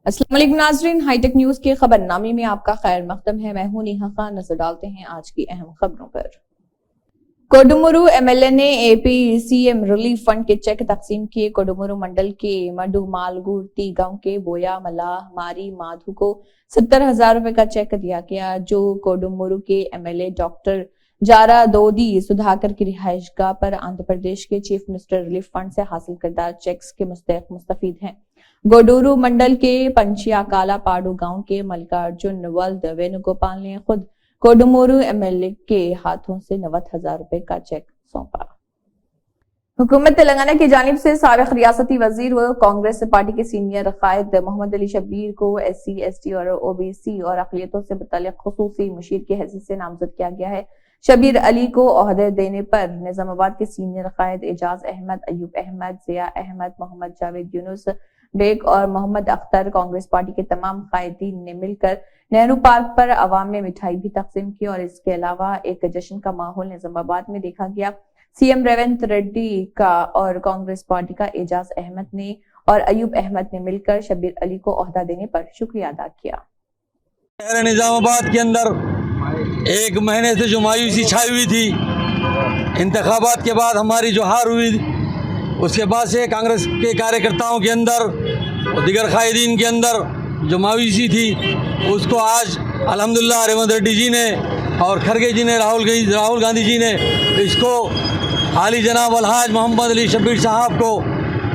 अस्सलाम वालेकुम नाज़रीन, हाईटेक न्यूज के खबरनामे में आपका खैर मकदम है। मैं हूं नेहा खान। नजर डालते हैं आज की अहम खबरों पर। कोडुमुरू एमएलए ने एपी सीएम रिलीफ फंड के चेक तकसीम किए। कोडुमुरू मंडल के मडू मालगुर्ती गांव के बोया मलाह मारी माधु को 70,000 रुपए का चेक दिया गया, जो कोडुमुरू के एमएलए डॉक्टर जारा दोदी सुधाकर की रिहाइशगाह पर आंध्र प्रदेश के चीफ मिनिस्टर रिलीफ फंड से हासिल करदा चेक्स के मुस्तफीद हैं। गोडूरू मंडल के पंचिया काला पाडू गांव के मल्लिकार्जुन वल्द वेणुगोपाल ने खुद कोडुमुरू एमएलए के हाथों से 90,000 रुपए का चेक सौंपा। हुकूमत तेलंगाना की जानिब से साबिक रियासती वजीर व कांग्रेस पार्टी के सीनियर कायद मोहम्मद अली शब्बीर को SC, ST और OBC और अक़लियतों से मुतल्लिक़ खुसूसी मुशीर की हैसियत से नामजद किया गया है। शब्बीर अली को ओहदे देने पर निजामाबाद के सीनियर कायद एजाज अहमद, अयूब अहमद, जिया अहमद, मोहम्मद जावेद यूनुस बेग और मोहम्मद अख्तर कांग्रेस पार्टी के तमाम कायदीन ने मिलकर नेहरू पार्क पर अवाम में मिठाई भी तकसीम की और इसके अलावा एक जश्न का माहौल निजामाबाद में देखा गया। सीएम रेवंत रेड्डी का और कांग्रेस पार्टी का एजाज अहमद ने और अयूब अहमद ने मिलकर शब्बीर अली को ओहदा देने पर शुक्रिया अदा किया। शहर निजामाबाद के अंदर एक महीने से जो मायूसी छाई हुई थी, इंतखाबात के बाद हमारी जो हार हुई, उसके बाद से कांग्रेस के कार्यकर्ताओं के अंदर और दीगर कायदीन के अंदर जो मायूसी थी, उसको आज अल्हम्दुलिल्लाह रेवंत रेड्डी जी ने और खरगे जी ने, राहुल गांधी जी ने इसको आली जनाब अलहाज मोहम्मद अली शब्बीर साहब को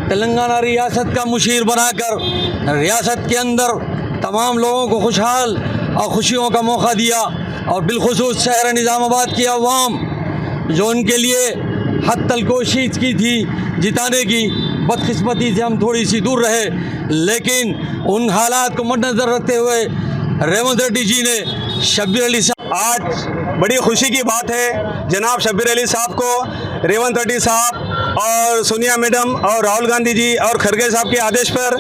तेलंगाना रियासत का मुशीर बनाकर रियासत के अंदर तमाम लोगों को खुशहाल और खुशियों का मौका दिया और बिलखुसूस शहर निजामाबाद की अवाम जो उनके लिए हद तल कोशिश की थी जिताने की, बदकिस्मती से हम थोड़ी सी दूर रहे, लेकिन उन हालात को मद्देनजर रखते हुए रेवंत रेड्डी जी ने शब्बीर अली साहब, आज बड़ी खुशी की बात है जनाब शब्बीर अली साहब को रेवंत रेड्डी साहब और सोनिया मैडम और राहुल गांधी जी और खरगे साहब के आदेश पर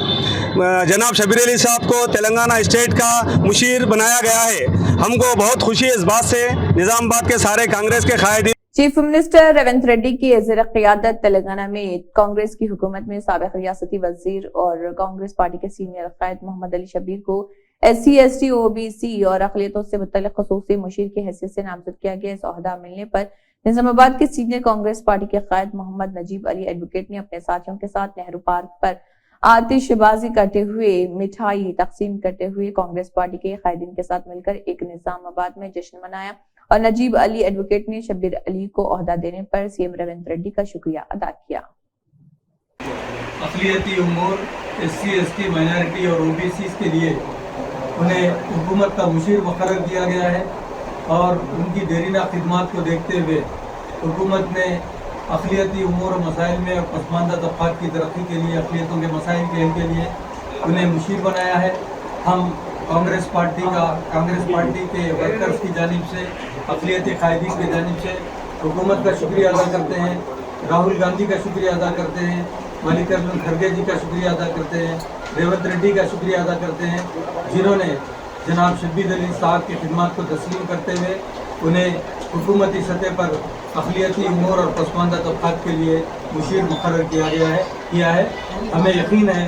जनाब शब्बीर अली साहब को तेलंगाना स्टेट का मुशीर बनाया गया है। हमको बहुत खुशी है इस बात से। निजामाबाद के सारे कांग्रेस के कायदीन, चीफ मिनिस्टर रेवंत रेड्डी की ज़ेर क़ियादत तेलंगाना में कांग्रेस की हुकूमत में साबिक रियासती वजीर और कांग्रेस पार्टी के सीनियर कायद मोहम्मद अली शब्बीर को SC, ST, OBC और अक़लियतों से मुतल्लिक़ खुसूसी मुशीर की हैसियत से नामजद किया गया। इस ओहदा मिलने पर निजामाबाद के सीनियर कांग्रेस पार्टी के कायद मोहम्मद नजीब अली एडवोकेट ने अपने साथियों के साथ नेहरू पार्क पर आतिशबाजी करते हुए मिठाई तकसीम करते हुए कांग्रेस पार्टी के कायदीन के साथ मिलकर एक निजामाबाद में जश्न मनाया और नजीब अली एडवोकेट ने शब्बीर अली को ओहदा देने पर सीएम रेवंत रेड्डी का शुक्रिया अदा किया। अक़लियती उम्मूर SC, ST, माइनॉरिटी और OBC के लिए उन्हें हुकूमत का मुशीर मुकर्रर किया गया है और उनकी देरीना खिदमात को देखते हुए हुकूमत ने अक़लियती उम्मूर और मसाइल में और पसमानदा तबक़ात की तरक्की के लिए, अक़लियतों के मसाइल के हल के लिए उन्हें मुशीर बनाया है। हम कांग्रेस पार्टी के वर्कर्स की जानिब से, अक़लियती कायदीन की जानिब से हुकूमत का शुक्रिया अदा करते हैं, राहुल गांधी का शुक्रिया अदा करते हैं, मल्लिकार्जुन खरगे जी का शुक्रिया अदा करते हैं, रेवंत रेड्डी का शुक्रिया अदा करते हैं, जिन्होंने जनाब शब्बीर अली साहब की खिदमत को तस्लीम करते हुए उन्हें हुकूमती सतह पर अक़लियती उम्मूर और पसमानदा तबक़ात के लिए मुशीर मुकर्रर किया है। हमें यकीन है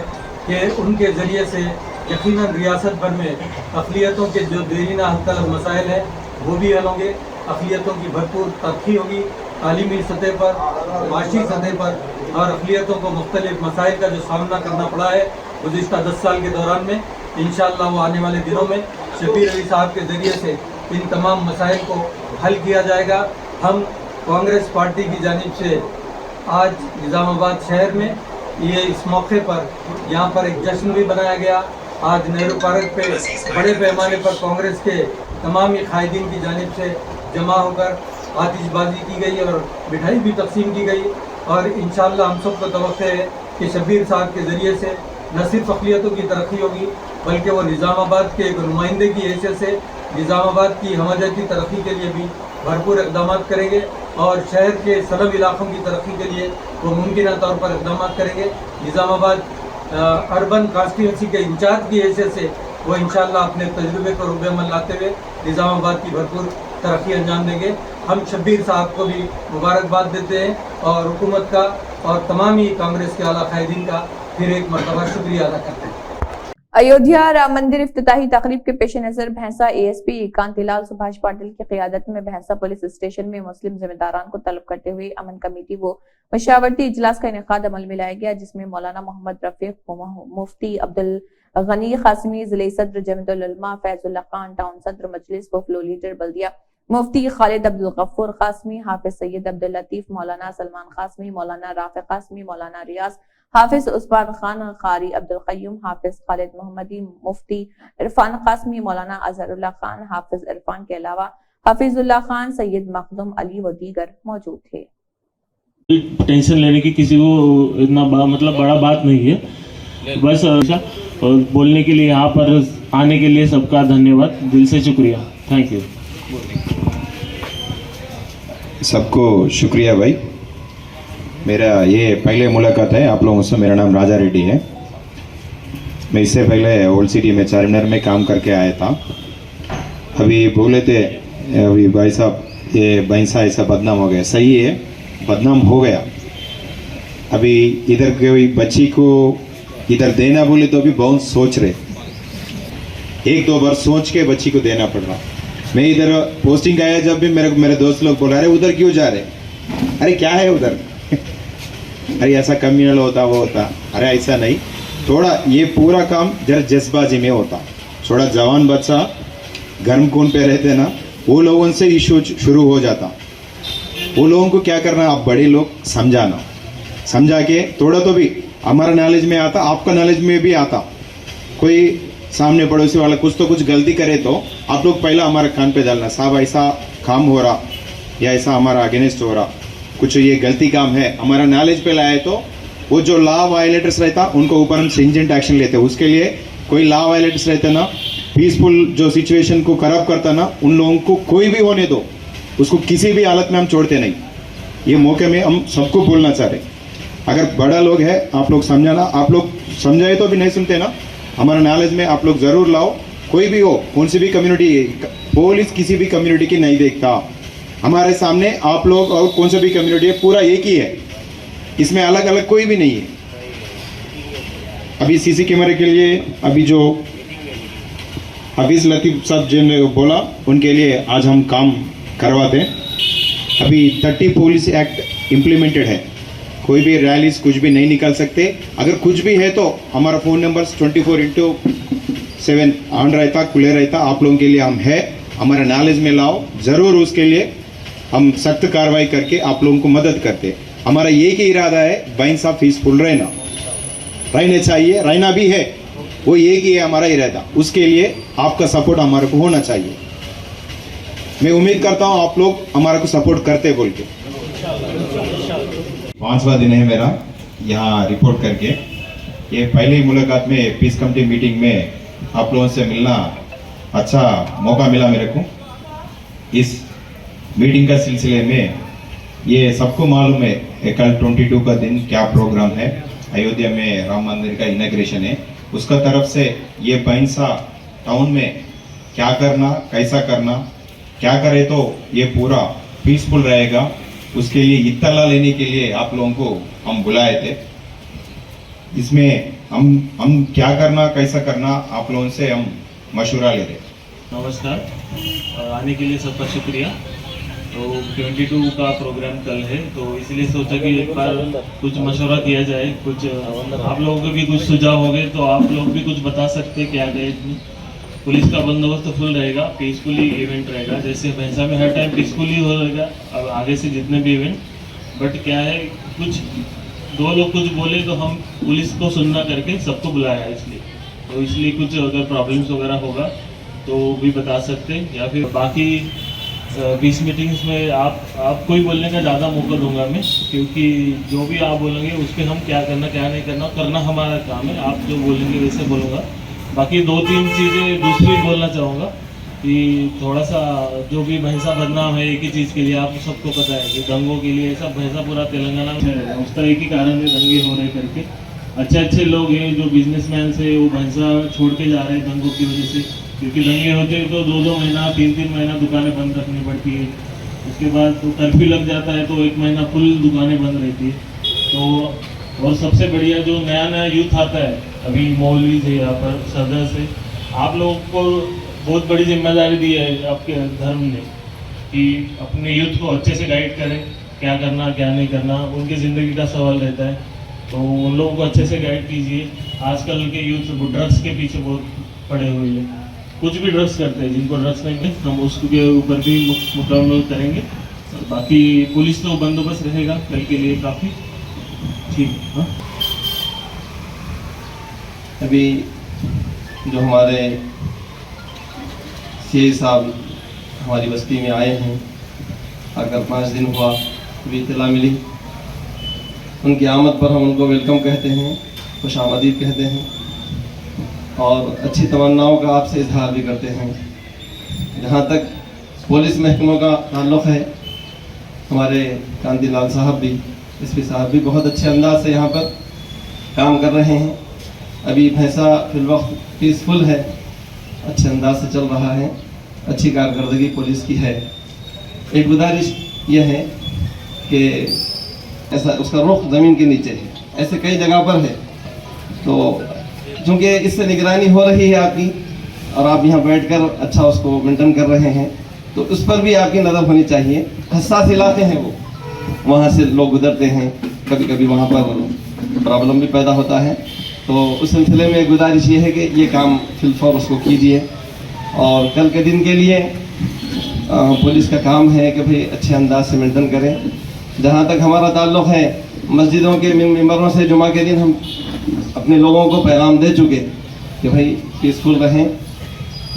कि उनके ज़रिए से यकीनन रियासत भर में अक़लियतों के जो देरीना हल तलब मसाइल हैं वो भी हल होंगे, अक़लियतों की भरपूर तरक्की होगी, तालीमी सतह पर, माशी सतह पर, और अक़लियतों को मुख्तलिफ मसाइल का जो सामना करना पड़ा है गुज़िश्ता 10 साल के दौरान में, इंशाअल्लाह वो आने वाले दिनों में शब्बीर अली साहब के ज़रिए से इन तमाम मसाइल को हल किया जाएगा। हम कांग्रेस पार्टी की जानिब से आज निज़ामाबाद शहर में ये इस मौके पर यहाँ पर एक जश्न भी बनाया गया। आज नेहरू पार्क पे बड़े पैमाने पर कांग्रेस के तमाम कायदीन की जानिब से जमा होकर आतिशबाजी की गई और मिठाई भी तकसीम की गई और इंशाअल्लाह हम सबको तवक्को है कि शब्बीर साहब के ज़रिए से न सिर्फ अक़लियतों की तरक्की होगी बल्कि वो निज़ामाबाद के एक नुमाइंदे की हैसियत से निज़ामाबाद की हमजहती तरक्की के लिए भी भरपूर इक़दाम करेंगे और शहर के सलब इलाक़ों की तरक्की के लिए वो मुमकिन तौर पर इक़दाम करेंगे। निज़ामाबाद अर्बन कॉन्स्टिट्यूंसी के इंचार्ज की हैसियत से वो इंशाअल्लाह अपने तजुर्बे को रूबे अमल लाते हुए निज़ामाबाद की भरपूर तरक्की अंजाम देंगे। हम शब्बीर साहब को भी मुबारकबाद देते हैं और हुकूमत का और तमाम ही कांग्रेस के आला कायदीन का फिर एक मरतबा शुक्रिया अदा करते हैं। अयोध्या राम मंदिर इफ्तिताही तकरीब के पेश नजर भैंसा ASP कांतिलाल सुभाष पाटिल की क़ियादत में भैंसा पुलिस स्टेशन में मुस्लिम जिम्मेदारान को तलब करते हुए अमन कमेटी व मशावरती इजलास का इनेकाद अमल में लाया गया, जिसमें मौलाना मोहम्मद रफीक, मुफ्ती अब्दुल गनी कासमी, जिले सदर जमीयतुल उलमा फैजुल्लाह खान, टाउन सदर मजलिस व फ्लो लीडर बल्दिया मुफ्ती खालिद अब्दुल गफ्फूर कासमी, हाफिज सैयद अब्दुल लतीफ, मौलाना सलमान कासमी, मौलाना राफे कासमी, मौलाना रियाज, हाफिज उस्मान खान, कारी अब्दुल कय्यूम, हाफिज खालिद मोहम्मदी, मुफ्ती इरफान कासमी, मौलाना अजहरुल्लाह खान, हाफिज इरफान के अलावा हाफिजुल्लाह खान, सैयद मखदूम अली व दीगर मौजूद थे। टेंशन लेने की किसी को इतना बड़ा बात नहीं है, बस और बोलने के लिए यहाँ पर आने के लिए सबका धन्यवाद, दिल से शुक्रिया, थैंक यू। सबको शुक्रिया भाई। मेरा ये पहले मुलाकात है आप लोगों से। मेरा नाम राजा रेड्डी है। मैं इससे पहले ओल्ड सिटी में चारमीनार में काम करके आया था। अभी बोले थे अभी भाई साहब ये भैंसा ऐसा बदनाम हो गया। सही है, बदनाम हो गया। अभी इधर कोई बच्ची को इधर देना बोले तो अभी बहुत सोच रहे, एक दो बार सोच के बच्ची को देना पड़ रहा। मैं इधर पोस्टिंग आया जब भी मेरे दोस्त लोग बोला अरे उधर क्यों जा रहे, अरे क्या है उधर अरे ऐसा कम्युनल होता वो होता। अरे ऐसा नहीं, थोड़ा ये पूरा काम जरा जज्बाजी में होता। थोड़ा जवान बच्चा गर्म खून पे रहते ना, वो लोगों से इशू शुरू हो जाता। वो लोगों को क्या करना, आप बड़े लोग समझाना, समझा के थोड़ा तो भी हमारा नॉलेज में आता, आपका नॉलेज में भी आता। कोई सामने पड़ोसी वाला कुछ तो कुछ गलती करे तो आप लोग पहला हमारे कान पे डालना, साहब ऐसा काम हो रहा या ऐसा हमारा अगेंस्ट हो रहा, कुछ ये गलती काम है, हमारा नॉलेज पे लाए तो वो जो लॉ वायलेटर्स रहता उनको ऊपर हम स्ट्रिंजेंट एक्शन लेते। उसके लिए कोई लॉ वायलेटर्स रहते ना, पीसफुल जो सिचुएशन को खराब करता ना, उन लोगों को कोई भी होने दो, उसको किसी भी हालत में हम छोड़ते नहीं। ये मौके में हम सबको बोलना चाह रहे, अगर बड़ा लोग है आप लोग समझाना, आप लोग समझाए तो भी नहीं सुनते ना, हमारा नॉलेज में आप लोग ज़रूर लाओ। कोई भी हो, कौन सी भी कम्युनिटी, पुलिस किसी भी कम्युनिटी की नहीं देखता। हमारे सामने आप लोग और कौन सी भी कम्युनिटी है पूरा एक ही है, इसमें अलग अलग कोई भी नहीं है। अभी सीसी कैमरे के लिए अभी जो हाफिज लतीफ़ साहब जी ने बोला उनके लिए आज हम काम करवाते हैं। अभी 30 पुलिस एक्ट इम्प्लीमेंटेड है, कोई भी रैलीज कुछ भी नहीं निकाल सकते। अगर कुछ भी है तो हमारा फ़ोन नंबर 24/7 ऑन रहता, खुले रहता। आप लोगों के लिए हम है, हमारा नॉलेज में लाओ ज़रूर, उसके लिए हम सख्त कार्रवाई करके आप लोगों को मदद करते। हमारा एक ही इरादा है, भैंसा पीसफुल रहने चाहिए, रहना भी है, वो एक ही है हमारा इरादा। उसके लिए आपका सपोर्ट हमारे को होना चाहिए। मैं उम्मीद करता हूँ आप लोग हमारे को सपोर्ट करते बोल के। 5वां दिन है मेरा यहाँ रिपोर्ट करके। ये पहली मुलाकात में पीस कमेटी मीटिंग में आप लोगों से मिलना अच्छा मौका मिला मेरे को। इस मीटिंग का सिलसिले में ये सबको मालूम है कल 22 का दिन क्या प्रोग्राम है, अयोध्या में राम मंदिर का इनॉग्रेशन है। उसका तरफ से ये भैंसा टाउन में क्या करना, कैसा करना, क्या करे तो ये पूरा पीसफुल रहेगा, उसके लिए इत्तला लेने के लिए आप लोगों को हम बुलाए थे। इसमें हम क्या करना, कैसा करना, आप लोगों से हम मशवरा ले रहे। नमस्कार, आने के लिए सबका शुक्रिया। तो 22 का प्रोग्राम कल है, तो इसलिए सोचा कि एक बार कुछ मशवरा किया जाए। कुछ आप लोगों को भी कुछ सुझाव हो गए तो आप लोग भी कुछ बता सकते हैं क्या गए। पुलिस का बंदोबस्त फुल रहेगा, पीसफुली इवेंट रहेगा, जैसे भैंसा में हर टाइम पीसफुली हो रहेगा। अब आगे से जितने भी इवेंट, बट क्या है कुछ दो लोग कुछ बोले तो हम पुलिस को सुनना करके सबको बुलाया है, इसलिए कुछ अगर प्रॉब्लम्स वगैरह होगा तो भी बता सकते हैं, या फिर बाकी पीस मीटिंग्स में आप कोई बोलने का ज़्यादा मौका दूंगा मैं, क्योंकि जो भी आप बोलेंगे उस पर हम क्या करना क्या नहीं करना हमारा काम है। आप जो बोलेंगे वैसे बोलूँगा। बाकी 2-3 चीज़ें दूसरी बोलना चाहूँगा कि थोड़ा सा जो भी भैंसा बदनाम है एक ही चीज़ के लिए, आप सबको पता है कि दंगों के लिए सब भैंसा पूरा तेलंगाना में उसका एक ही कारण है, दंगे हो रहे करके। अच्छे लोग हैं जो बिजनेसमैन से वो भैंसा छोड़ के जा रहे हैं दंगों की वजह से, क्योंकि दंगे होते हैं तो 2-2 महीना 3-3 महीना दुकानें बंद रखनी पड़ती है। उसके बाद तो कर्फ्यू लग जाता है तो 1 महीना फुल दुकानें बंद रहती है। तो और सबसे बढ़िया जो नया नया यूथ आता है, अभी मौलवी थे यहाँ पर सदर से, आप लोगों को बहुत बड़ी जिम्मेदारी दी है आपके धर्म ने कि अपने यूथ को अच्छे से गाइड करें, क्या करना क्या नहीं करना, उनकी ज़िंदगी का सवाल रहता है, तो उन लोगों को अच्छे से गाइड कीजिए। आजकल के यूथ ड्रग्स के पीछे बहुत पड़े हुए हैं, कुछ भी ड्रग्स करते हैं, जिनको ड्रग्स नहीं मिले हम उसके ऊपर भी मुकम्मल करेंगे। बाकी पुलिस तो बंदोबस्त रहेगा कल के लिए काफ़ी ठीक है। हाँ? अभी जो हमारे सीए साहब हमारी बस्ती में आए हैं, आकर 5 दिन हुआ, अभी इत्तला मिली, उनकी आमद पर हम उनको वेलकम कहते हैं, खुश आमदीद कहते हैं और अच्छी तमन्नाओं का आपसे इजहार भी करते हैं। जहाँ तक पुलिस महकमों का ताल्लुक़ है, हमारे कांति लाल साहब भी, एसपी साहब भी बहुत अच्छे अंदाज से यहाँ पर काम कर रहे हैं। अभी भैंसा फिलवक्त पीसफुल है, अच्छे अंदाज से चल रहा है, अच्छी कारकर्दगी पुलिस की है। एक गुजारिश यह है कि ऐसा उसका रुख ज़मीन के नीचे है, ऐसे कई जगह पर है, तो चूँकि इससे निगरानी हो रही है आपकी और आप यहाँ बैठकर अच्छा उसको मेंटेन कर रहे हैं, तो उस पर भी आपकी नज़र होनी चाहिए। हसास इलाके हैं वो, वहाँ से लोग गुजरते हैं, कभी कभी वहाँ पर प्रॉब्लम भी पैदा होता है, तो उस सिलसिले में गुजारिश ये है कि ये काम फिलफौर उसको कीजिए। और कल के दिन के लिए पुलिस का काम है कि भाई अच्छे अंदाज से मेंटेन करें। जहाँ तक हमारा ताल्लुक़ है, मस्जिदों के मेंबरों से जुमा के दिन हम अपने लोगों को पैगाम दे चुके कि भाई पीसफुल रहें।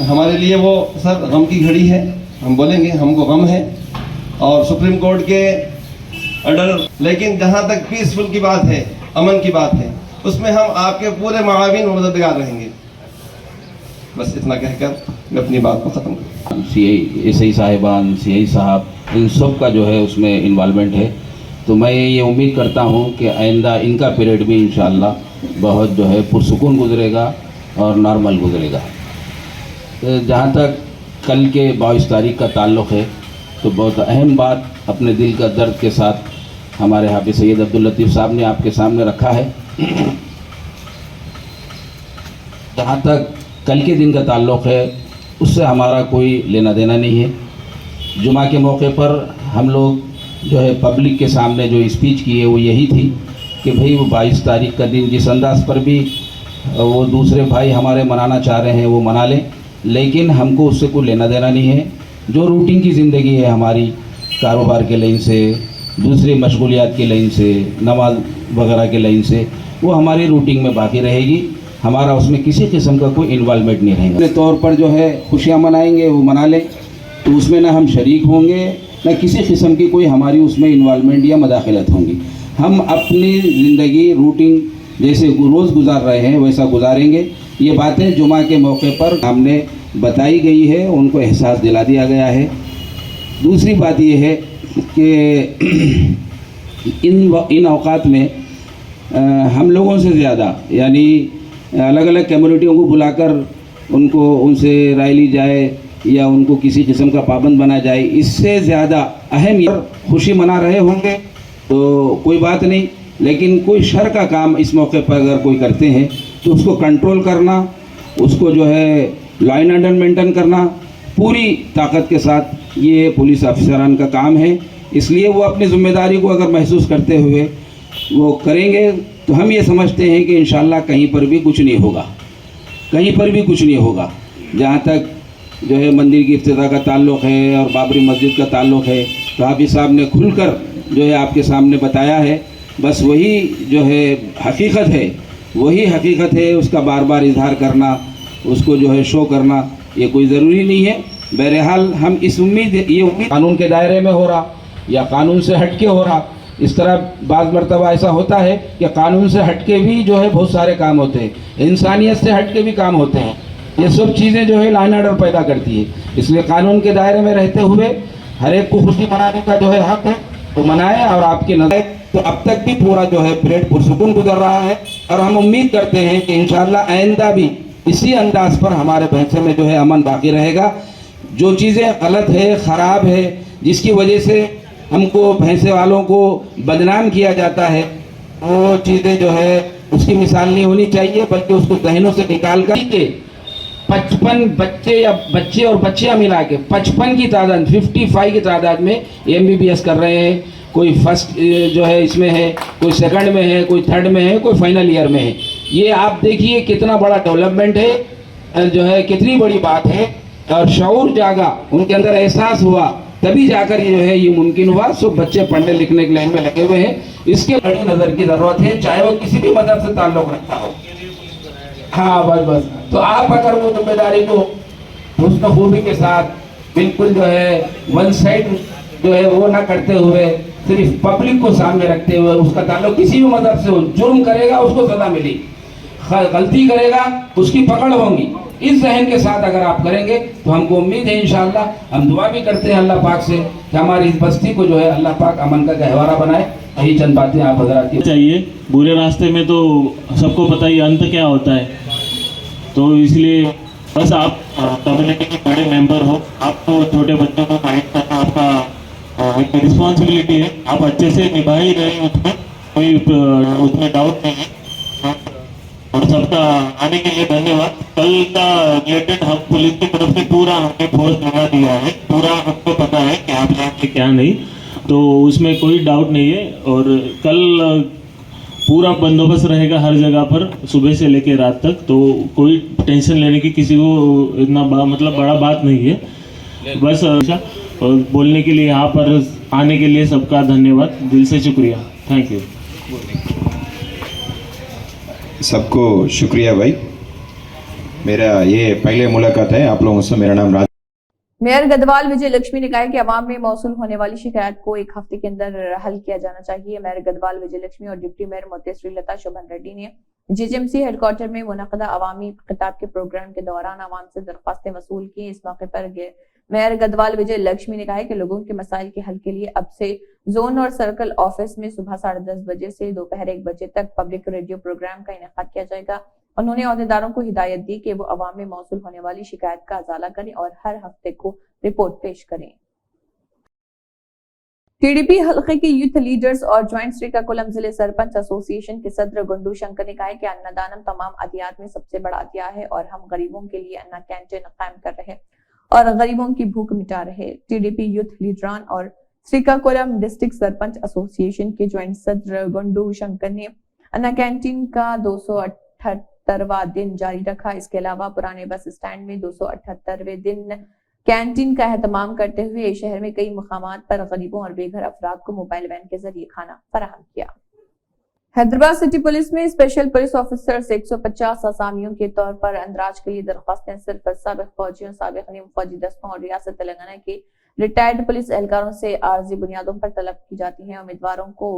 हमारे लिए वो सर गम की घड़ी है, हम बोलेंगे हमको गम है और सुप्रीम कोर्ट के ऑर्डर, लेकिन जहाँ तक पीसफुल की बात है, अमन की बात है, उसमें हम आपके पूरे माविन मददगार रहेंगे। बस इतना कहकर मैं अपनी बात को ख़त्म करूँ। एसआई साहिबान, सीआई साहब, इन सब का जो है उसमें इन्वॉल्वमेंट है, तो मैं ये उम्मीद करता हूँ कि आइंदा इनका पीरियड भी इंशाअल्लाह बहुत जो है पुरसुकून गुजरेगा और नॉर्मल गुजरेगा। तो जहाँ तक कल के 22 तारीख का ताल्लुक़ है, तो बहुत अहम बात अपने दिल का दर्द के साथ हमारे हाफिज़ सैयद अब्दुल लतीफ़ साहब ने आपके सामने रखा है। जहाँ तक कल के दिन का ताल्लुक़ है, उससे हमारा कोई लेना देना नहीं है। जुमा के मौके पर हम लोग जो है पब्लिक के सामने जो स्पीच की है वो यही थी कि भाई वो 22 तारीख का दिन जिस अंदाज़ पर भी वो दूसरे भाई हमारे मनाना चाह रहे हैं वो मना लें, लेकिन हमको उससे कोई लेना देना नहीं है। जो रूटीन की ज़िंदगी है हमारी, कारोबार के लाइन से, दूसरी मशगूलियात की लाइन से, नमाज वगैरह के लाइन से, वो हमारी रूटीन में बाकी रहेगी। हमारा उसमें किसी किस्म का कोई इन्वॉल्वमेंट नहीं रहेगा। अपने तौर पर जो है खुशियाँ मनाएंगे वो मना लें, तो उसमें ना हम शरीक होंगे, ना किसी किस्म की कोई हमारी उसमें इन्वॉल्वमेंट या मदाखलत होंगी। हम अपनी ज़िंदगी रूटीन जैसे रोज़ गुजार रहे हैं वैसा गुजारेंगे। ये बातें जुमा के मौके पर हमने बताई गई है, उनको एहसास दिला दिया गया है। दूसरी बात ये है कि इन औकात में हम लोगों से ज़्यादा यानी अलग अलग कम्युनिटियों को बुलाकर उनसे राय ली जाए या उनको किसी किस्म का पाबंद बना जाए, इससे ज़्यादा अहम ये खुशी मना रहे होंगे तो कोई बात नहीं, लेकिन कोई शर का काम इस मौके पर अगर कोई करते हैं तो उसको कंट्रोल करना, उसको जो है लॉ एंड ऑर्डर मेंटेन करना पूरी ताकत के साथ ये पुलिस अफसरान का काम है। इसलिए वो अपनी ज़िम्मेदारी को अगर महसूस करते हुए वो करेंगे तो हम ये समझते हैं कि इंशाअल्लाह कहीं पर भी कुछ नहीं होगा, कहीं पर भी कुछ नहीं होगा। जहाँ तक जो है मंदिर की इफ्तिताह का ताल्लुक़ है और बाबरी मस्जिद का ताल्लुक़ है, तो हाफिज़ साहब ने खुलकर जो है आपके सामने बताया है, बस वही जो है हकीकत है, वही हकीकत है। उसका बार बार इजहार करना, उसको जो है शो करना, ये कोई ज़रूरी नहीं है। बहरहाल हम इस उम्मीद कानून के दायरे में हो रहा या कानून से हट के हो रहा, इस तरह बाज़ मरतबा ऐसा होता है कि कानून से हट के भी जो है बहुत सारे काम होते हैं, इंसानियत से हट के भी काम होते हैं। ये सब चीज़ें जो है लॉ एंड ऑर्डर पैदा करती है। इसलिए कानून के दायरे में रहते हुए हर एक को खुशी मनाने का जो है हक है, तो मनाएं। और आपकी नज़र तो अब तक भी पूरा जो है पीरियड पुरसुकून गुजर रहा है और हम उम्मीद करते हैं कि इंशाअल्लाह आइंदा भी इसी अंदाज पर हमारे भैंसे में जो है अमन बाकी रहेगा। जो चीज़ें गलत है, ख़राब है, जिसकी वजह से हमको भैंसे वालों को बदनाम किया जाता है, वो चीज़ें जो है उसकी मिसाल नहीं होनी चाहिए, बल्कि उसको जहनों से निकाल कर 55 बच्चे या बच्चे और बच्चियां मिला के 55 की तादाद 55 की तादाद में MBBS कर रहे हैं। कोई फर्स्ट जो है इसमें है, कोई सेकंड में है, कोई थर्ड में है, कोई फाइनल ईयर में है। ये आप देखिए कितना बड़ा डेवलपमेंट है, जो है कितनी बड़ी बात है। और शऊर जागा, उनके अंदर एहसास हुआ, तभी जाकर ये जो है ये मुमकिन हुआ। सब बच्चे पढ़ने लिखने की लाइन में लगे हुए हैं। इसके बड़ी नज़र की ज़रूरत है, चाहे वो किसी भी मदद से ताल्लुक़ रखता हो। हाँ बस तो आप अगर वो जिम्मेदारी को हुस्न खूबी के साथ बिल्कुल जो है वन साइड जो है वो ना करते हुए, सिर्फ पब्लिक को सामने रखते हुए, उसका ताल्लुक किसी भी मदद से हो, जुर्म करेगा उसको सजा मिली, गलती करेगा उसकी पकड़ होगी, इस जहन के साथ अगर आप करेंगे तो हमको उम्मीद है इंशाअल्लाह। हम दुआ भी करते हैं अल्लाह पाक से कि हमारी इस बस्ती को जो है अल्लाह पाक अमन का गहवारा बनाए। यही चंद बातें आप हजरात की चाहिए। बुरे रास्ते में तो सबको पता ही अंत क्या होता है, तो इसलिए बस आप कम्युनिटी के बड़े मेंबर हो, आपको छोटे बच्चों को गाइड करना आपका एक रिस्पॉन्सिबिलिटी है। आप अच्छे से निभा ही रहे हैं, उसमें डाउट नहीं है। और सबका आने के लिए धन्यवाद। कल का रिलेटेड हम पुलिस की तरफ से पूरा हमने फोर्स लगा दिया है, पूरा हमको पता है क्या आप क्या नहीं, तो उसमें कोई डाउट नहीं है। और कल पूरा बंदोबस्त रहेगा हर जगह पर, सुबह से लेकर रात तक, तो कोई टेंशन लेने की किसी को इतना बड़ा बात नहीं है। बस और बोलने के लिए यहाँ पर आने के लिए सबका धन्यवाद, दिल से शुक्रिया, थैंक यू। सबको शुक्रिया भाई। मेरा ये पहले मुलाकात है आप लोगों से। मेरा नाम राज। मेयर गदवाल विजय लक्ष्मी ने कहा है कि अवाम में मौसूल होने वाली शिकायत को 1 हफ्ते के अंदर हल किया जाना चाहिए। मेयर गदवाल विजय लक्ष्मी और डिप्टी मेयर मोती श्रीलता शोभन रेड्डी ने GHMC हेडक्वार्टर में मुनक़दा अवामी खिताब के प्रोग्राम के दौरान अवाम से दरख्वास्तें वसूल की। इस मौके पर मेयर गदवाल विजय लक्ष्मी ने कहा है कि लोगों के मसाइल के हल के लिए अब से जोन और सर्कल ऑफिस में सुबह 10:30 बजे से दोपहर 1 बजे तक पब्लिक रेडियो प्रोग्राम का इनेकाद किया जाएगा। उन्होंने अहदेदारों को हिदायत दी कि वो अवाम में मौसूल होने वाली शिकायत का अजाला करें और हर हफ्ते को रिपोर्ट पेश करें। TDP हल्के के यूथ लीडर्स और ज्वाइंट श्रीकाकुलम जिले सरपंच एसोसिएशन के सदर गुंडू शंकर ने कहा है कि अन्नदानम तमाम अतियात में सबसे बड़ा अतिया है और हम गरीबों के लिए अन्ना कैंटीन कायम कर रहे और गरीबों की भूख मिटा रहे। TDP यूथ लीडरान और श्रीकाकुलम डिस्ट्रिक्ट सरपंच एसोसिएशन के ज्वाइंट सदर गुंडू शंकर ने अन्ना कैंटीन का 278वां दिन जारी रखा। इसके अलावा पुराने बस स्टैंड में 278वें दिन कैंटीन का एहतमाम करते हुए शहर में कई मुकामात पर गरीबों और बेघर अफराद को मोबाइल वैन के जरिए खाना फराहम किया। हैदराबाद सिटी पुलिस में स्पेशल पुलिस ऑफिसर से 150 असामियों के तौर पर अंदराज के लिए दरख्वास्तें सिर्फ साबिक फौजियों, साबिक नीम फौजी दस्तों और रियासत तेलंगाना के रिटायर्ड पुलिस एहलकारों से आर्जी बुनियादों पर तलब की जाती हैं। उम्मीदवारों को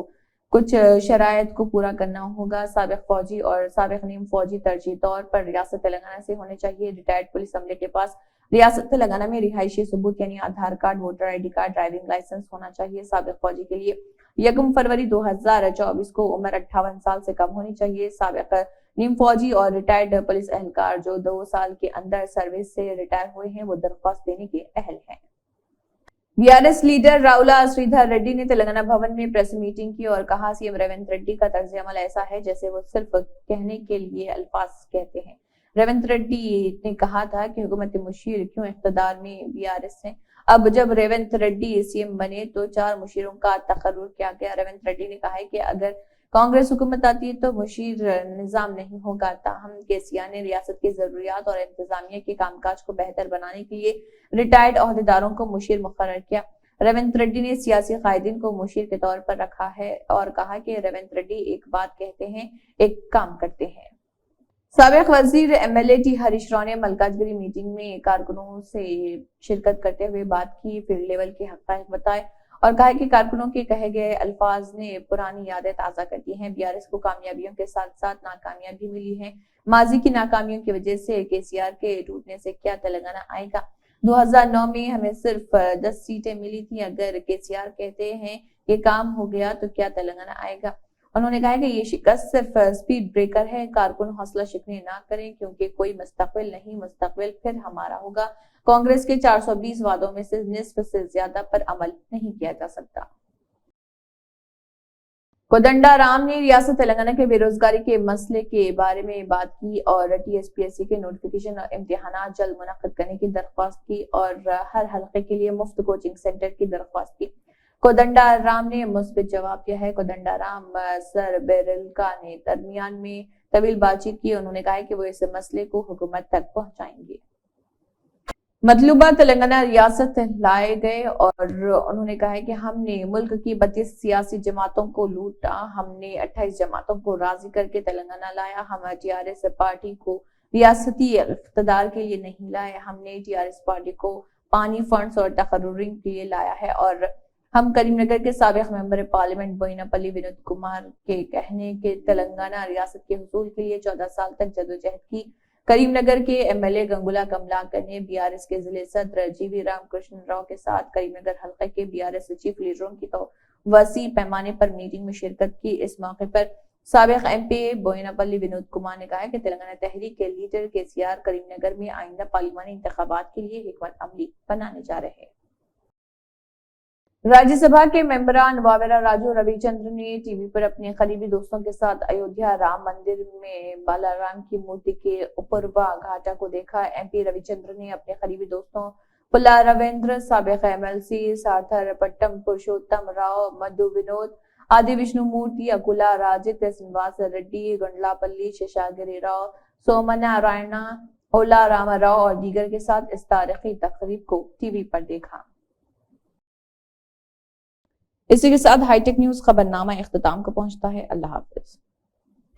कुछ शराइत को पूरा करना होगा। साबिक फौजी और साबिक नीम फौजी तरजीह तौर पर रियासत तेलंगाना से होने चाहिए। रिटायर्ड पुलिस अमले के पास रियासत तेलंगाना में रिहायशी सबूत यानी Aadhaar card, voter ID card, driving licence होना चाहिए। साबिक फौजी के लिए 1 फरवरी 2024 को उम्र 58 साल से कम होनी चाहिए। साबिक नीम फौजी और रिटायर्ड पुलिस एहलकार जो 2 साल के अंदर सर्विस से रिटायर हुए हैं वो दरख्वास्त देने के अहल हैं। BRS लीडर राउला श्रीधर रेड्डी ने तेलंगाना भवन में प्रेस मीटिंग की और कहा सीएम रेवंत रेड्डी का तर्ज अमल ऐसा है जैसे वो सिर्फ कहने के लिए अल्फाज कहते हैं। रेवंत रेड्डी ने कहा था कि हुकूमत मुशीर क्यों इख्तिदार में BRS है। अब जब रेवंत रेड्डी सीएम बने तो 4 मुशीरों का तकर्रुर किया गया। रेवंत रेड्डी ने कहा है कि अगर कांग्रेस हुकूमत आती है तो मुशीर निजाम नहीं होगा। ताहम केसीआर ने रियासत की जरूरियात और इंतजामिया के कामकाज को बेहतर बनाने के लिए रिटायर्ड ओहदेदारों को मुशीर मुकर्रर किया। रेवंत रेड्डी ने सियासी कायदीन को मुशीर के तौर पर रखा है और कहा कि रेवंत रेड्डी एक बात कहते हैं, एक काम करते हैं। साबिक वजीर MLA टी हरीश राव ने मलकाजगिरी मीटिंग में कारकुनों से शिरकत करते हुए बात की, फील्ड लेवल के हक़ाइक़ बताए और कहा कि कारकुनों के कहे गए अल्फाज ने पुरानी यादें ताज़ा करती हैं। BRS को कामयाबियों के साथ साथ नाकामियां भी मिली हैं। माजी की नाकामियों की वजह से केसीआर के टूटने से क्या तेलंगाना आएगा। 2009 में हमें सिर्फ 10 सीटें मिली थी। अगर केसीआर कहते हैं ये काम हो गया तो क्या तेलंगाना आएगा। उन्होंने कहा कि ये शिकस्त सिर्फ स्पीड ब्रेकर है। कारकुन हौसला शिकनी ना करें क्योंकि कोई मुस्तकबिल नहीं, मुस्तकबिल फिर हमारा होगा। कांग्रेस के 420 वादों में से निस्फ से ज्यादा पर अमल नहीं किया जा सकता। कोदंडा राम ने रियासत तेलंगाना के बेरोजगारी के मसले के बारे में बात की और TSPSC के नोटिफिकेशन और इम्तिहानात जल्द मुनक्किद करने की दरख्वास्त की और हर हल्के के लिए मुफ्त कोचिंग सेंटर की दरख्वास्त की। कोदंडा राम ने मुस्बित जवाब दिया है। कोदंडा राम सर बेरलका ने दरमियान में तवील बातचीत की। उन्होंने कहा कि वो इस मसले को हुकूमत तक पहुंचाएंगे। मतलूबा तेलंगाना रियासत लाए गए और उन्होंने कहा है कि हमने मुल्क की 32 सियासी जमातों को लूटा, हमने 28 जमातों को राजी करके तेलंगाना लाया। हम TRS पार्टी को रियासती इख्तिदार के लिए नहीं लाए, हमने TRS पार्टी को पानी फंड्स और तकर्रुरिंग के लिए लाया है। और हम करीमनगर के साबिक मेंबर पार्लियामेंट बोइनापल्ली विनोद कुमार के कहने के तेलंगाना रियासत के हुसूल के लिए 14 साल तक जदोजहद की। करीमनगर के MLA गंगुला कमलाकर ने BRS के जिले सदर GV रामकृष्ण राव के साथ करीमनगर हल्के के BRS चीफ लीडरों की तो वसी पैमाने पर मीटिंग में शिरकत की। इस मौके पर साबिक MP बोइनापल्ली विनोद कुमार ने कहा कि तेलंगाना तहरीक के लीडर KCR करीमनगर में आइंदा पार्लिमानी इंतखाबात के लिए हिकमत अमली बनाने जा रहे हैं। राज्यसभा के मेंबरान वावेरा राजू रविचंद्र ने टीवी पर अपने करीबी दोस्तों के साथ अयोध्या राम मंदिर में बालाराम की मूर्ति के ऊपरवा घाटा को देखा। MP रविचंद्र ने अपने करीबी दोस्तों पुल्ला रविंद्र, साबिक MLC सार्थर पट्टम, पुरुषोत्तम राव, मधु विनोद, आदि विष्णु मूर्ति, अकुला राजित, श्रीनिवास रेड्डी, गंडलापल्ली, शेषागिरी राव, सोमनारायण, ओला रामाराव और दीगर के साथ इस तारीखी तकरीब को टीवी पर देखा। इसी के साथ हाईटेक न्यूज खबरनामा इख्तिताम को पहुंचता है। अल्लाह हाफिज।